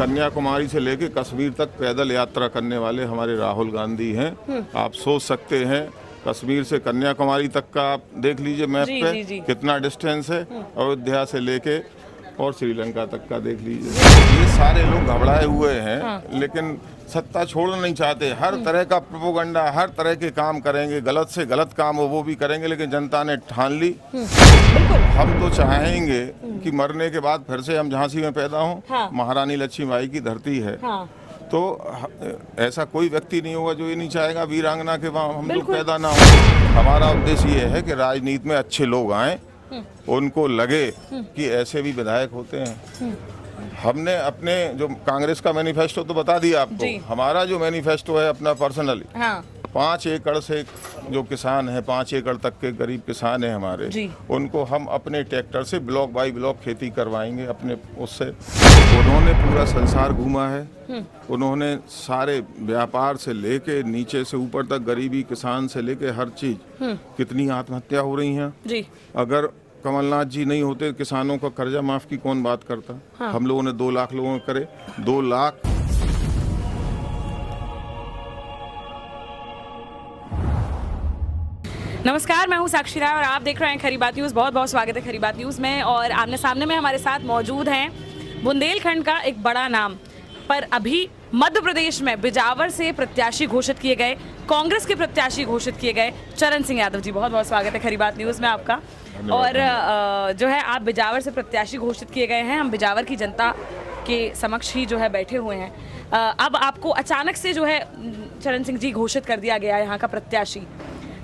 कन्याकुमारी से लेके कश्मीर तक पैदल यात्रा करने वाले हमारे राहुल गांधी हैं। आप सोच सकते हैं कश्मीर से कन्याकुमारी तक का आप देख लीजिए मैप पे कितना डिस्टेंस है, अयोध्या से लेके और श्रीलंका तक का देख लीजिए। ये सारे लोग घबराए हुए हैं, लेकिन सत्ता छोड़ना नहीं चाहते। हर तरह का प्रोपोगंडा, हर तरह के काम करेंगे, गलत से गलत काम हो वो भी करेंगे, लेकिन जनता ने ठान ली। हम तो चाहेंगे कि मरने के बाद फिर से हम झांसी में पैदा हों। महारानी लक्ष्मीबाई की धरती है। तो ऐसा कोई व्यक्ति नहीं होगा जो ये नहीं चाहेगा वीरांगना के वहाँ हम लोग पैदा ना हो। हमारा उद्देश्य ये है कि राजनीति में अच्छे लोग आए, उनको लगे कि ऐसे भी विधायक होते हैं। हमने अपने जो कांग्रेस का मैनिफेस्टो तो बता दिया आपको। हमारा जो मैनिफेस्टो है अपना पर्सनली, 5 एकड़ से जो किसान है, 5 एकड़ तक के गरीब किसान है हमारे, उनको हम अपने ट्रैक्टर से ब्लॉक बाई ब्लॉक खेती करवाएंगे अपने उससे। उन्होंने पूरा संसार घूमा है, उन्होंने सारे व्यापार से लेके नीचे से ऊपर तक, गरीबी किसान से लेके हर चीज। कितनी आत्महत्या हो रही हैं। अगर कमलनाथ जी नहीं होते, किसानों का कर्जा माफ की कौन बात करता। हम लोगों ने 2 लाख लोगों को करे, 2 लाख। नमस्कार, मैं हूं साक्षी राय और आप देख रहे हैं खरी बात न्यूज़। बहुत बहुत स्वागत है खरी बात न्यूज़ में। और आमने सामने में हमारे साथ मौजूद हैं बुंदेलखंड का एक बड़ा नाम, पर अभी मध्य प्रदेश में बिजावर से प्रत्याशी घोषित किए गए, कांग्रेस के प्रत्याशी घोषित किए गए चरण सिंह यादव जी। बहुत बहुत स्वागत है खरी बात न्यूज़ में आपका। और जो है आप बिजावर से प्रत्याशी घोषित किए गए हैं। हम बिजावर की जनता के समक्ष ही जो है बैठे हुए हैं। अब आपको अचानक से जो है चरण सिंह जी घोषित कर दिया गया यहाँ का प्रत्याशी,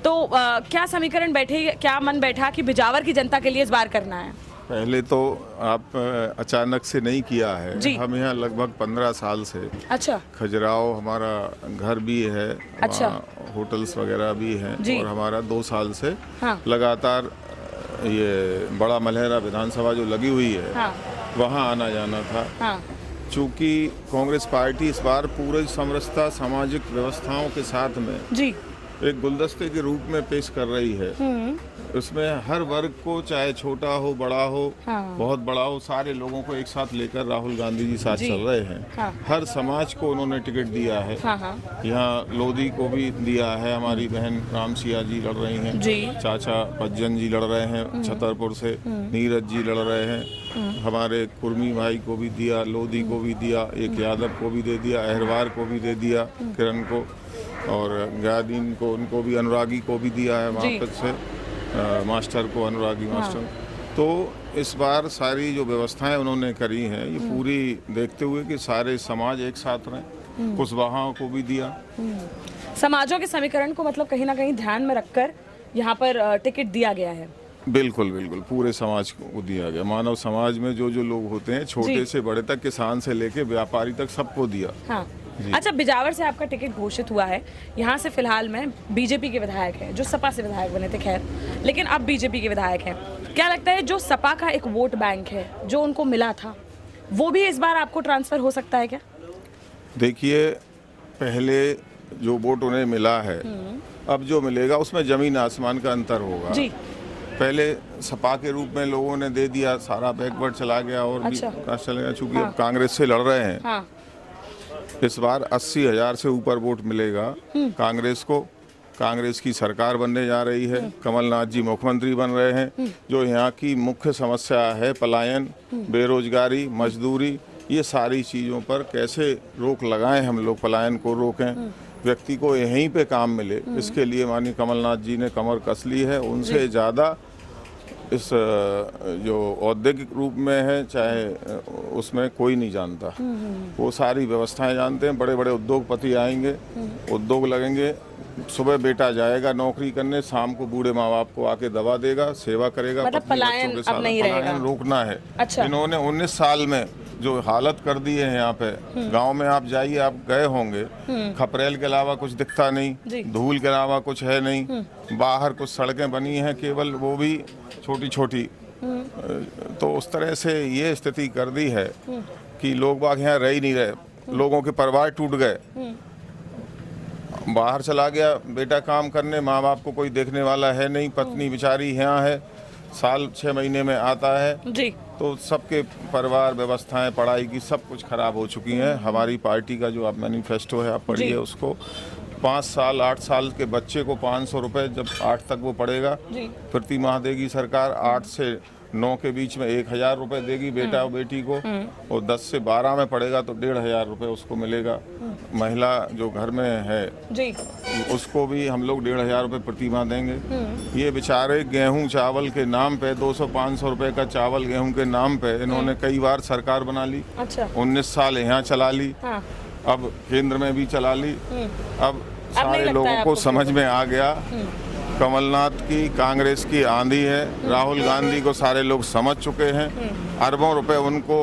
तो क्या समीकरण बैठे, क्या मन बैठा कि बिजावर की जनता के लिए इस बार करना है? पहले तो आप अचानक से नहीं किया है। हम यहाँ लगभग 15 साल से। अच्छा। खजुराहो हमारा घर भी है। अच्छा। होटल्स वगैरह भी हैं। और हमारा 2 साल से लगातार ये बड़ा मलहरा विधानसभा जो लगी हुई है, वहाँ आना जाना था। चूँकि कांग्रेस पार्टी इस बार पूरी समरसता सामाजिक व्यवस्थाओं के साथ में एक गुलदस्ते के रूप में पेश कर रही है। उसमें हर वर्ग को, चाहे छोटा हो बड़ा हो, बहुत बड़ा हो, सारे लोगों को एक साथ लेकर राहुल गांधी जी साथ चल रहे हैं। हर समाज को उन्होंने टिकट दिया है। यहाँ लोधी को भी दिया है, हमारी बहन रामसिया जी लड़ रही हैं, चाचा पज्जन जी लड़ रहे हैं छतरपुर से, नीरज जी लड़ रहे हैं, हमारे कुर्मी भाई को भी दिया, लोधी को भी दिया, एक यादव को भी दे दिया, अहरवार को भी दे दिया, किरण को, और गादीन को, उनको भी, अनुरागी को भी दिया है वहाँ से, मास्टर को, अनुरागी मास्टर। तो इस बार सारी जो व्यवस्थाएं उन्होंने करी हैं, ये पूरी देखते हुए कि सारे समाज एक साथ रहें। कुशवाहा को भी दिया। समाजों के समीकरण को मतलब कहीं ना कहीं ध्यान में रखकर यहाँ पर टिकट दिया गया है। बिल्कुल बिल्कुल, पूरे समाज को दिया गया। मानव समाज में जो जो लोग होते हैं, छोटे से बड़े तक, किसान से लेके व्यापारी तक, सबको दिया। अच्छा, बिजावर से आपका टिकट घोषित हुआ है। यहाँ से फिलहाल में बीजेपी के विधायक हैं, जो सपा से विधायक बने थे, खैर, लेकिन अब बीजेपी के विधायक हैं। क्या लगता है जो सपा का एक वोट बैंक है जो उनको मिला था, वो भी इस बार आपको ट्रांसफर हो सकता है क्या? देखिए, पहले जो वोट उन्हें मिला है, अब जो मिलेगा उसमें जमीन आसमान का अंतर होगा। पहले सपा के रूप में लोगों ने दे दिया, सारा बैकवर्ड चला गया और भी चलेगा। चूंकि अब कांग्रेस से लड़ रहे हैं, इस बार 80,000 से ऊपर वोट मिलेगा कांग्रेस को। कांग्रेस की सरकार बनने जा रही है, कमलनाथ जी मुख्यमंत्री बन रहे हैं। जो यहाँ की मुख्य समस्या है, पलायन, बेरोजगारी, मजदूरी, ये सारी चीज़ों पर कैसे रोक लगाएं हम लोग, पलायन को रोकें, व्यक्ति को यहीं पे काम मिले, इसके लिए माननीय कमलनाथ जी ने कमर कस ली है। उनसे ज़्यादा इस जो औद्योगिक रूप में है, चाहे उसमें कोई नहीं जानता। वो सारी व्यवस्थाएं जानते हैं। बड़े बड़े उद्योगपति आएंगे, उद्योग लगेंगे, सुबह बेटा जाएगा नौकरी करने, शाम को बूढ़े माँ बाप को आके दवा देगा, सेवा करेगा। मतलब पलायन अब नहीं रहेगा। पलायन रोकना है। अच्छा। इन्होंने 19 साल में जो हालत कर दी है यहाँ पे, गांव में आप जाइए, आप गए होंगे, खपरेल के अलावा कुछ दिखता नहीं, धूल के अलावा कुछ है नहीं। बाहर कुछ सड़कें बनी हैं केवल, वो भी छोटी छोटी। तो उस तरह से ये स्थिति कर दी है कि लोग बाग यहाँ रह ही नहीं रहे, लोगों के परिवार टूट गए। बाहर चला गया बेटा काम करने, माँ बाप को कोई देखने वाला है नहीं, पत्नी बेचारी यहाँ है, साल 6 महीने में आता है। तो सबके परिवार व्यवस्थाएं, पढ़ाई की सब कुछ खराब हो चुकी हैं। हमारी पार्टी का जो आप मैनिफेस्टो है, आप पढ़िए उसको। 5 साल 8 साल के बच्चे को 500 रुपये जब 8 तक वो पढ़ेगा, प्रति माह देगी सरकार। 8 से 9 के बीच में 1000 रुपये देगी बेटा और बेटी को, और 10 से 12 में पढ़ेगा तो 1500 रुपये उसको मिलेगा। महिला जो घर में है जी, उसको भी हम लोग 1500 रुपये प्रति माह देंगे। ये बेचारे गेहूं चावल के नाम पे 200-500 रुपये का चावल गेहूं के नाम पे इन्होंने कई बार सरकार बना ली। अच्छा, 19 साल यहाँ चला ली, हाँ। अब केंद्र में भी चला ली। अब सारे लोगों को समझ में आ गया कमलनाथ की, कांग्रेस की आंधी है। राहुल गांधी को सारे लोग समझ चुके हैं। अरबों रुपए उनको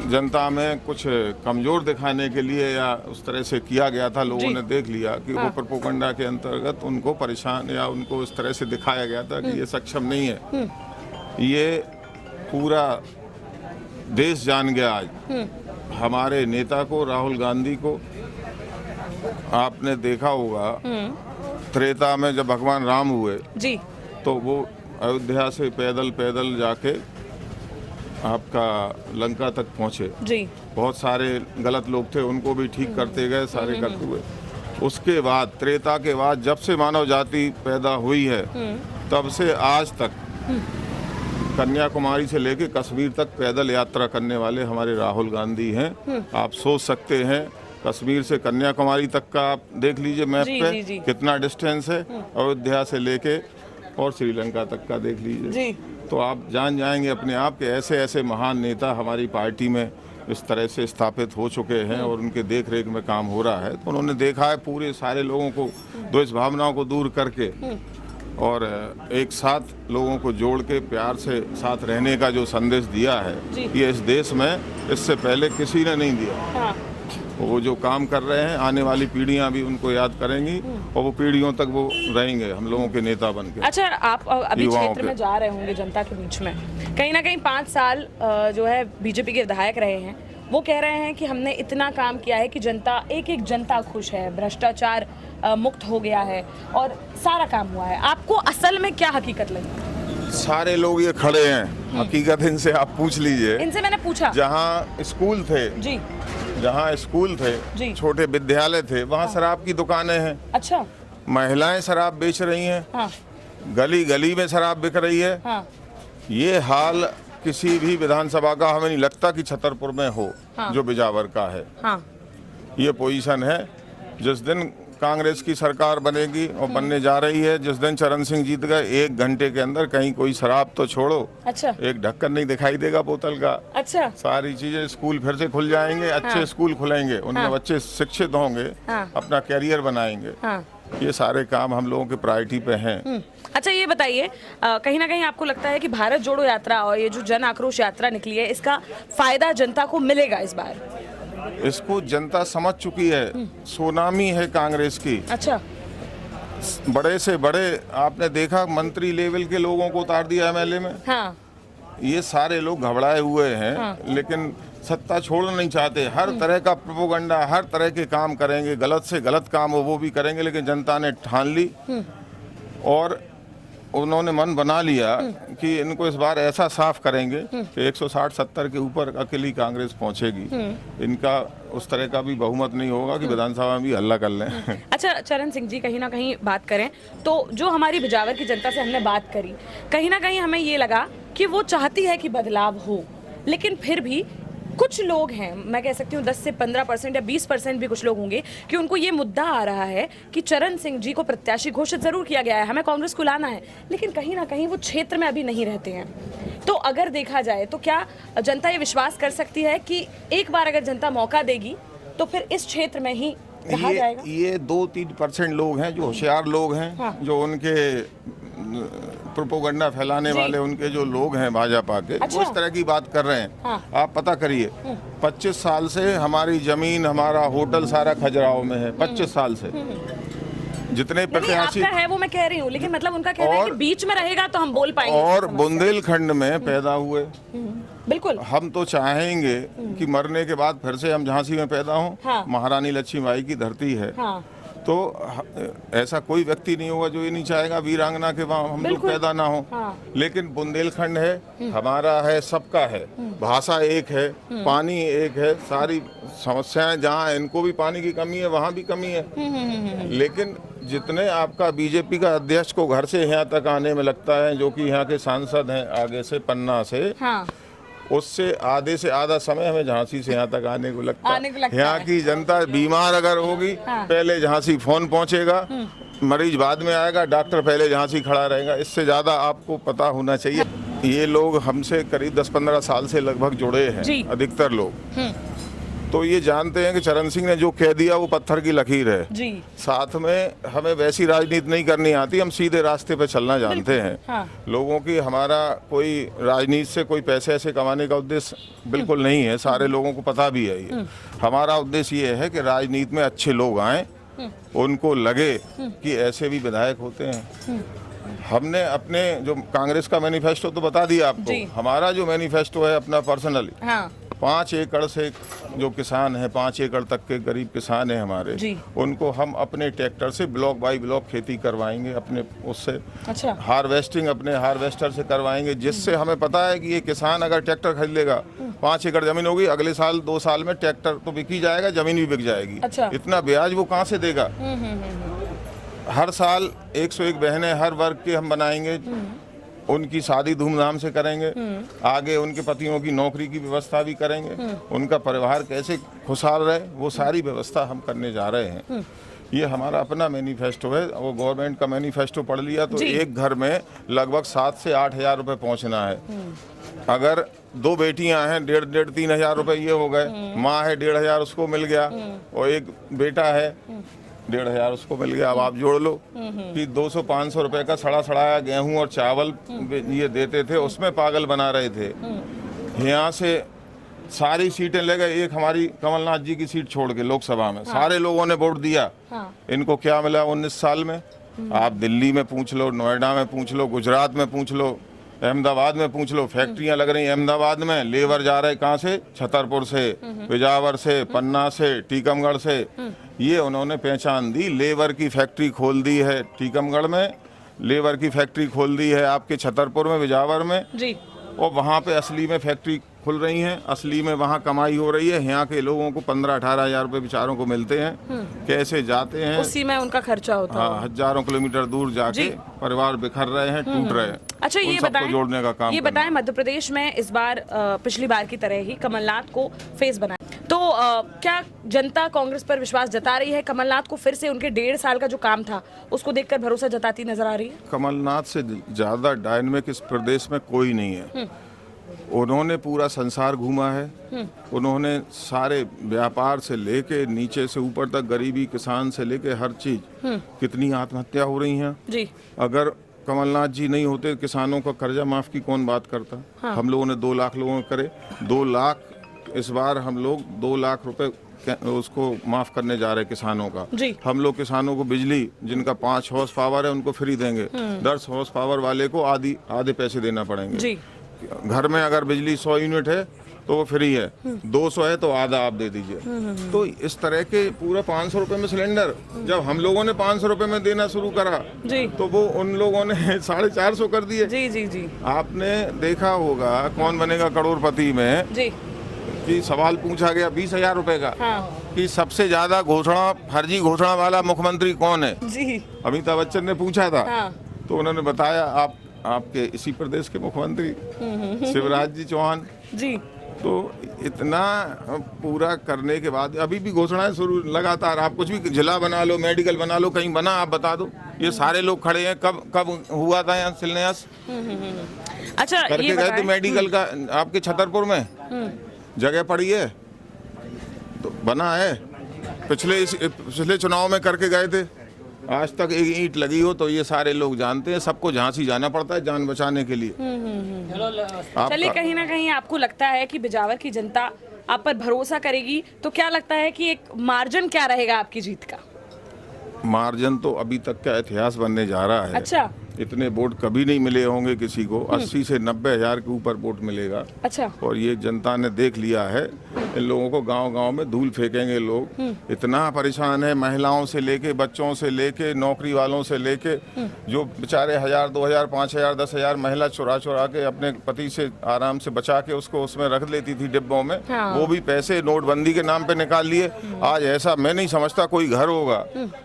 जनता में कुछ कमजोर दिखाने के लिए या उस तरह से किया गया था। लोगों ने देख लिया कि वो प्रोपेगेंडा के अंतर्गत उनको परेशान या उनको इस तरह से दिखाया गया था कि ये सक्षम नहीं है। ये पूरा देश जान गया आज हमारे नेता को, राहुल गांधी को। आपने देखा होगा त्रेता में जब भगवान राम हुए जी, तो वो अयोध्या से पैदल जाके आपका लंका तक पहुंचे जी। बहुत सारे गलत लोग थे, उनको भी ठीक करते गए, सारे करते हुए। उसके बाद त्रेता के बाद जब से मानव जाति पैदा हुई है तब से आज तक कन्याकुमारी से लेके कश्मीर तक पैदल यात्रा करने वाले हमारे राहुल गांधी हैं। आप सोच सकते हैं कश्मीर से कन्याकुमारी तक का आप देख लीजिए मैप पे कितना डिस्टेंस है, अयोध्या से लेके और श्रीलंका तक का देख लीजिए, तो आप जान जाएंगे अपने आप के ऐसे ऐसे महान नेता हमारी पार्टी में इस तरह से स्थापित हो चुके हैं और उनके देख रेख में काम हो रहा है। तो उन्होंने देखा है पूरे सारे लोगों को द्वेष भावनाओं को दूर करके और एक साथ लोगों को जोड़ के प्यार से साथ रहने का जो संदेश दिया है, ये इस देश में इससे पहले किसी ने नहीं दिया। वो जो काम कर रहे हैं आने वाली पीढ़ियां भी उनको याद करेंगी और वो पीढ़ियों तक वो रहेंगे हम लोगों के नेता बन के। अच्छा, आप अभी क्षेत्र में जा रहे होंगे जनता के बीच में, कहीं ना कहीं 5 साल जो है बीजेपी के विधायक रहे हैं, वो कह रहे हैं कि हमने इतना काम किया है कि जनता एक जनता खुश है, भ्रष्टाचार मुक्त हो गया है और सारा काम हुआ है। आपको असल में क्या हकीकत लगी? सारे लोग ये खड़े हैं, हकीकत इनसे आप पूछ लीजिए। इनसे मैंने पूछा, जहाँ स्कूल थे जी, जहाँ स्कूल थे, छोटे विद्यालय थे, वहाँ शराब की दुकानें हैं। अच्छा, महिलाएं शराब बेच रही हैं। हाँ। गली गली में शराब बिक रही है। हाँ। ये हाल किसी भी विधानसभा का हमें नहीं लगता कि छतरपुर में हो। हाँ। जो बिजावर का है। हाँ। ये पोजीशन है। जिस दिन कांग्रेस की सरकार बनेगी और बनने जा रही है, जिस दिन चरण सिंह जीत गए, 1 घंटे के अंदर कहीं कोई शराब तो छोड़ो, अच्छा, एक ढक्कन नहीं दिखाई देगा बोतल का। अच्छा, सारी चीजें, स्कूल फिर से खुल जाएंगे, अच्छे स्कूल खुलेंगे, उनमें बच्चे शिक्षित होंगे, अपना कैरियर बनाएंगे। ये सारे काम हम लोगों के प्रायोरिटी पे हैं। अच्छा, ये बताइए, कहीं ना कहीं आपको लगता है कि भारत जोड़ो यात्रा और ये जो जन आक्रोश यात्रा निकली है, इसका फायदा जनता को मिलेगा इस बार? इसको जनता समझ चुकी है। सुनामी है कांग्रेस की। अच्छा, बड़े से बड़े आपने देखा मंत्री लेवल के लोगों को उतार दिया एमएलए में। हाँ। ये सारे लोग घबराए हुए हैं। हाँ। लेकिन सत्ता छोड़ना नहीं चाहते। हर तरह का प्रोपेगेंडा, हर तरह के काम करेंगे, गलत से गलत काम हो वो भी करेंगे, लेकिन जनता ने ठान ली और उन्होंने मन बना लिया कि इनको इस बार ऐसा साफ करेंगे कि 160-70 के ऊपर अकेली कांग्रेस पहुंचेगी। इनका उस तरह का भी बहुमत नहीं होगा कि विधानसभा में भी हल्ला कर लें। अच्छा, चरण सिंह जी, कहीं ना कहीं बात करें तो जो हमारी बिजावर की जनता से हमने बात करी, कहीं ना कहीं हमें ये लगा कि वो चाहती है कि बदलाव हो, लेकिन फिर भी कुछ लोग हैं, मैं कह सकती हूँ 10 से 15% या 20% भी कुछ लोग होंगे कि उनको ये मुद्दा आ रहा है कि चरण सिंह जी को प्रत्याशी घोषित जरूर किया गया है, हमें कांग्रेस को लाना है, लेकिन कहीं ना कहीं वो क्षेत्र में अभी नहीं रहते हैं। तो अगर देखा जाए तो क्या जनता ये विश्वास कर सकती है कि एक बार अगर जनता मौका देगी तो फिर इस क्षेत्र में ही रहा जाएगा? ये 2-3% लोग हैं जो होशियार लोग हैं। हाँ। जो उनके प्रोपेगेंडा फैलाने वाले उनके जो लोग हैं भाजपा के। अच्छा। वो इस तरह की बात कर रहे हैं। हाँ। आप पता करिए, 25 साल से हमारी जमीन, हमारा होटल सारा खजुराहो में है। 25 साल से जितने प्रत्याशी है वो मैं कह रही हूँ, लेकिन मतलब उनका कहना है कि बीच में रहेगा तो हम बोल पाएंगे। और बुंदेलखंड में पैदा हुए। बिल्कुल, हम तो चाहेंगे कि मरने के बाद फिर से हम झांसी में पैदा हों। हाँ। महारानी लक्ष्मीबाई की धरती है। हाँ। तो ऐसा कोई व्यक्ति नहीं होगा जो ये नहीं चाहेगा वीरांगना के वहाँ हम लोग पैदा ना हो। हाँ। लेकिन बुंदेलखंड है, हमारा है, सबका है, भाषा एक है, पानी एक है, सारी समस्याएं जहाँ इनको भी पानी की कमी है वहाँ भी कमी है। लेकिन जितने आपका बीजेपी का अध्यक्ष को घर से यहाँ तक आने में लगता है, जो कि यहाँ के सांसद हैं आगे से पन्ना से, हाँ। उससे आधे से आधा समय हमें झांसी से यहाँ तक आने को लगता है। लगता यहाँ है। की जनता बीमार अगर होगी, हाँ। पहले झांसी फोन पहुँचेगा, मरीज बाद में आएगा, डॉक्टर पहले झांसी खड़ा रहेगा। इससे ज़्यादा आपको पता होना चाहिए। ये लोग हमसे करीब 10-15 साल से लगभग जुड़े हैं, अधिकतर लोग। तो ये जानते हैं कि चरण सिंह ने जो कह दिया वो पत्थर की लकीर है जी। साथ में हमें वैसी राजनीति नहीं करनी आती, हम सीधे रास्ते पे चलना जानते हैं। हाँ। लोगों की हमारा कोई राजनीति से कोई पैसे ऐसे कमाने का उद्देश्य बिल्कुल नहीं है, सारे लोगों को पता भी है ये। हमारा उद्देश्य ये है कि राजनीति में अच्छे लोग आए, उनको लगे कि ऐसे भी विधायक होते हैं। हमने अपने जो कांग्रेस का मैनिफेस्टो तो बता दिया आपको, हमारा जो मैनिफेस्टो है अपना पर्सनली, 5 एकड़ से जो किसान है, 5 एकड़ तक के गरीब किसान हैं हमारे, उनको हम अपने ट्रैक्टर से ब्लॉक बाई ब्लॉक खेती करवाएंगे, अपने उससे अच्छा। हार्वेस्टिंग अपने हार्वेस्टर से करवाएंगे, जिससे हमें पता है कि ये किसान अगर ट्रैक्टर खरीद लेगा, 5 एकड़ जमीन होगी, अगले साल 2 साल में ट्रैक्टर तो बिक ही जाएगा, जमीन भी बिक जाएगी। अच्छा। इतना ब्याज वो कहाँ से देगा? हर साल 101 बहनें हर वर्ग के हम बनाएंगे, उनकी शादी धूमधाम से करेंगे, आगे उनके पतियों की नौकरी की व्यवस्था भी करेंगे, उनका परिवार कैसे खुशहाल रहे वो सारी व्यवस्था हम करने जा रहे हैं। ये हमारा अपना मैनिफेस्टो है। वो गवर्नमेंट का मैनिफेस्टो पढ़ लिया तो एक घर में लगभग 7 से 8 हज़ार रुपये पहुँचना है। अगर 2 बेटियां हैं, 1.5-3 हज़ार रुपये ये हो गए, माँ है 1.5 हज़ार उसको मिल गया, और एक बेटा है 1.5 हज़ार उसको मिल गया। अब आप जोड़ लो कि 200-500 रुपए का सड़ा सड़ाया गेहूं और चावल ये देते थे, उसमें पागल बना रहे थे। यहाँ से सारी सीटें ले गए, एक हमारी कमलनाथ जी की सीट छोड़ के लोकसभा में सारे लोगों ने वोट दिया। इनको क्या मिला 19 साल में? आप दिल्ली में पूछ लो, नोएडा में पूछ लो, गुजरात में पूछ लो, अहमदाबाद में पूछ लो, फैक्ट्रियां लग रही हैं अहमदाबाद में, लेबर जा रहे कहाँ से? छतरपुर से, बिजावर से, पन्ना से, टीकमगढ़ से। ये उन्होंने पहचान दी, लेबर की फैक्ट्री खोल दी है टीकमगढ़ में, लेबर की फैक्ट्री खोल दी है आपके छतरपुर में, बिजावर में जी। और वहाँ पे असली में फैक्ट्री खुल रही हैं, असली में वहाँ कमाई हो रही है। यहाँ के लोगों को 15-18 हज़ार रुपये बेचारों को मिलते हैं, कैसे जाते हैं, उसी में उनका खर्चा होता है। हाँ, हजारों किलोमीटर दूर जाके परिवार बिखर रहे हैं, टूट रहे हैं। अच्छा, ये बताएं, जोड़ने का काम, ये बताएं, मध्य प्रदेश में इस बार पिछली बार की तरह ही कमलनाथ को फेस बनाया, तो क्या जनता कांग्रेस पर विश्वास जता रही है? कमलनाथ को फिर से उनके 1.5 साल का जो काम था उसको देखकर भरोसा जताती नजर आ रही है? कमलनाथ से ज्यादा डायनामिक इस प्रदेश में कोई नहीं है। उन्होंने पूरा संसार घूमा है, उन्होंने सारे व्यापार से लेके नीचे से ऊपर तक, गरीबी किसान से लेके हर चीज, कितनी आत्महत्या हो रही हैं जी। अगर कमलनाथ जी नहीं होते, किसानों का कर्जा माफ की कौन बात करता? हाँ। हम लोगों ने 2 लाख लोगों को करे, 2 लाख इस बार हम लोग 2 लाख रुपए उसको माफ करने जा रहे हैं किसानों का जी। हम लोग किसानों को बिजली, जिनका 5 हॉर्स पावर है उनको फ्री देंगे, 10 हॉर्स पावर वाले को आधे पैसे देना पड़ेंगे जी। घर में अगर बिजली 100 यूनिट है तो वो फ्री है, 200 है तो आधा आप दे दीजिए। तो इस तरह के पूरा 500 रुपए में सिलेंडर, जब हम लोगों ने 500 रुपए में देना शुरू करा जी, तो वो उन लोगों ने 450 कर दिए जी जी जी। आपने देखा होगा कौन बनेगा करोड़पति में जी, कि सवाल पूछा गया 20,000 रुपए का कि सबसे ज्यादा घोषणा, फर्जी घोषणा वाला मुख्यमंत्री कौन है जी। अमिताभ बच्चन ने पूछा था तो उन्होंने बताया आपके इसी प्रदेश के मुख्यमंत्री शिवराज जी चौहान जी। तो इतना पूरा करने के बाद अभी भी घोषणाएं शुरू लगातार, आप कुछ भी जिला बना लो, मेडिकल बना लो, कहीं बना आप बता दो, ये सारे लोग खड़े हैं। कब हुआ था यहाँ शिलान्यास? अच्छा, करके गए थे मेडिकल का आपके छतरपुर में, जगह पड़ी है तो बना है। पिछले चुनाव में करके गए थे, आज तक एक ईंट लगी हो तो ये सारे लोग जानते हैं। सबको झांसी जाना पड़ता है जान बचाने के लिए। चलिए, कहीं ना कहीं आपको लगता है कि बिजावर की जनता आप पर भरोसा करेगी, तो क्या लगता है कि एक मार्जिन क्या रहेगा आपकी जीत का? मार्जिन तो अभी तक का इतिहास बनने जा रहा है। अच्छा। इतने वोट कभी नहीं मिले होंगे किसी को। 80 से 90 हज़ार के ऊपर वोट मिलेगा। अच्छा। और ये जनता ने देख लिया है। इन लोगों को गांव-गांव में धूल फेंकेंगे लोग। इतना परेशान है, महिलाओं से लेके, बच्चों से लेके, नौकरी वालों से लेके, जो बेचारे 1000, 2000, 5000, 10,000 महिला चुरा के अपने पति से आराम से बचा के उसको उसमें रख लेती थी डिब्बों में। हाँ। वो भी पैसे नोटबंदी के नाम पे निकाल लिए। आज ऐसा मैं नहीं समझता कोई घर होगा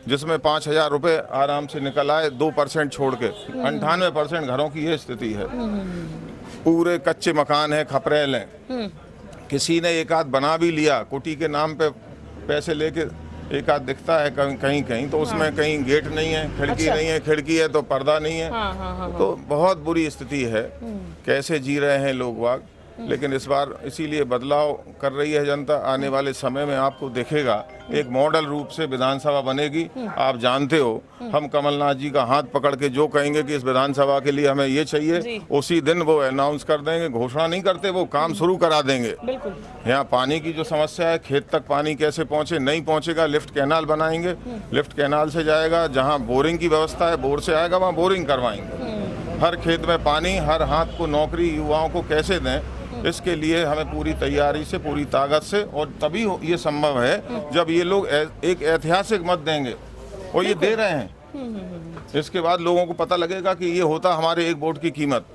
जिसमें 5000 रुपए आराम से निकल आए, 2% छोड़ के। 98% घरों की ये स्थिति है। पूरे कच्चे मकान है, खपरेल हैं। किसी ने एक आध बना भी लिया, कुटी के नाम पे पैसे लेके एक आध दिखता है कहीं कहीं, तो उसमें कहीं गेट नहीं है, खिड़की नहीं है, खिड़की है तो पर्दा नहीं है। तो बहुत बुरी स्थिति है। कैसे जी रहे हैं लोग वाग। लेकिन इस बार इसीलिए बदलाव कर रही है जनता। आने वाले समय में आपको दिखेगा एक मॉडल रूप से विधानसभा बनेगी। आप जानते हो, हम कमलनाथ जी का हाथ पकड़ के जो कहेंगे कि इस विधानसभा के लिए हमें ये चाहिए, उसी दिन वो अनाउंस कर देंगे। घोषणा नहीं करते, वो काम शुरू करा देंगे। यहाँ पानी की जो समस्या है, खेत तक पानी कैसे पहुँचे, नहीं पहुँचेगा, लिफ्ट कैनाल बनाएंगे। लिफ्ट कैनाल से जाएगा, जहाँ बोरिंग की व्यवस्था है बोर से आएगा, वहाँ बोरिंग करवाएंगे। हर खेत में पानी, हर हाथ को नौकरी युवाओं को कैसे दें, इसके लिए हमें पूरी तैयारी से, पूरी ताकत से, और तभी ये संभव है जब ये लोग एक ऐतिहासिक मत देंगे। और ये दे रहे हैं। इसके बाद लोगों को पता लगेगा कि ये होता हमारे एक वोट की कीमत।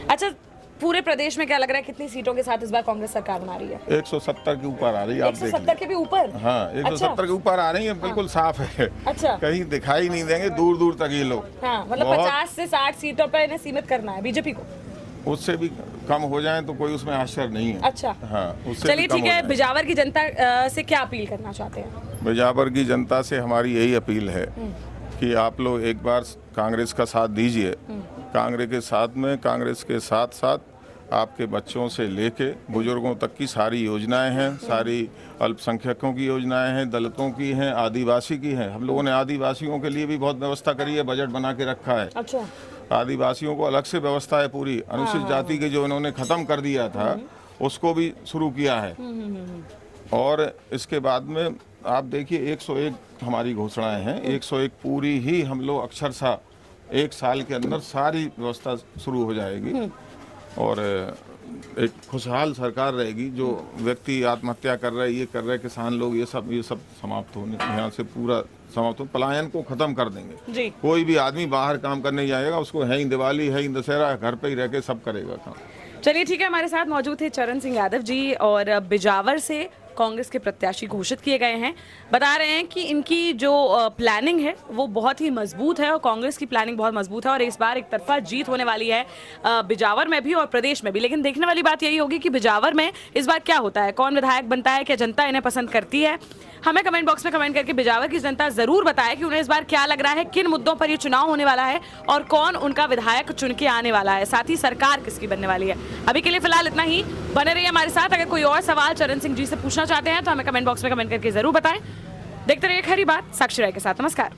अच्छा, पूरे प्रदेश में क्या लग रहा है कितनी सीटों के साथ इस बार कांग्रेस सरकार बना रही है? 170 के ऊपर आ रही है। आप 170 के भी ऊपर? हाँ, 170 के ऊपर आ रही है। बिल्कुल साफ है। अच्छा। कहीं दिखाई नहीं देंगे दूर दूर तक ये लोग। हाँ, मतलब 50 से 60 सीटों पर इन्हें सीमित करना है बीजेपी को। उससे भी कम हो जाए तो कोई उसमें आश्चर्य नहीं है। अच्छा। हाँ, उससे चलिए ठीक है। बिजावर की जनता से क्या अपील करना चाहते हैं? बिजावर की जनता से हमारी यही अपील है कि आप लोग एक बार कांग्रेस का साथ दीजिए। कांग्रेस के साथ साथ आपके बच्चों से लेके बुजुर्गों तक की सारी योजनाएं हैं। सारी अल्पसंख्यकों की योजनाएं हैं, दलितों की हैं, आदिवासी की हैं। हम लोगों ने आदिवासियों के लिए भी बहुत व्यवस्था करी है, बजट बना के रखा है। अच्छा। आदिवासियों को अलग से व्यवस्था है पूरी। अनुसूचित जाति के जो इन्होंने खत्म कर दिया था उसको भी शुरू किया है। और इसके बाद में आप देखिए 101 हमारी घोषणाएं हैं। 101 पूरी ही हम लोग अक्षरशः 1 साल के अंदर सारी व्यवस्था शुरू हो जाएगी। और एक खुशहाल सरकार रहेगी। जो व्यक्ति आत्महत्या कर रहे, ये कर रहे, किसान लोग, ये सब समाप्त होने, यहाँ से पूरा समाप्त हो, पलायन को खत्म कर देंगे जी। कोई भी आदमी बाहर काम करने जाएगा, उसको है ही दिवाली, है ही दशहरा, घर पे ही रह के सब करेगा काम। चलिए ठीक है। हमारे साथ मौजूद थे चरण सिंह यादव जी, और बिजावर से कांग्रेस के प्रत्याशी घोषित किए गए हैं। बता रहे हैं कि इनकी जो प्लानिंग है वो बहुत ही मजबूत है, और कांग्रेस की प्लानिंग बहुत मजबूत है, और इस बार एक तरफा जीत होने वाली है बिजावर में भी और प्रदेश में भी। लेकिन देखने वाली बात यही होगी कि बिजावर में इस बार क्या होता है, कौन विधायक बनता है, क्या जनता इन्हें पसंद करती है। हमें कमेंट बॉक्स में कमेंट करके बिजावर की जनता जरूर बताए कि उन्हें इस बार क्या लग रहा है, किन मुद्दों पर ये चुनाव होने वाला है, और कौन उनका विधायक चुन के आने वाला है, साथ ही सरकार किसकी बनने वाली है। अभी के लिए फिलहाल इतना ही। बने रहिए हमारे साथ। अगर कोई और सवाल चरण सिंह जी से पूछना चाहते हैं तो हमें कमेंट बॉक्स में कमेंट करके जरूर बताएं। देखते रहिए खरी बात साक्षी राय के साथ। नमस्कार।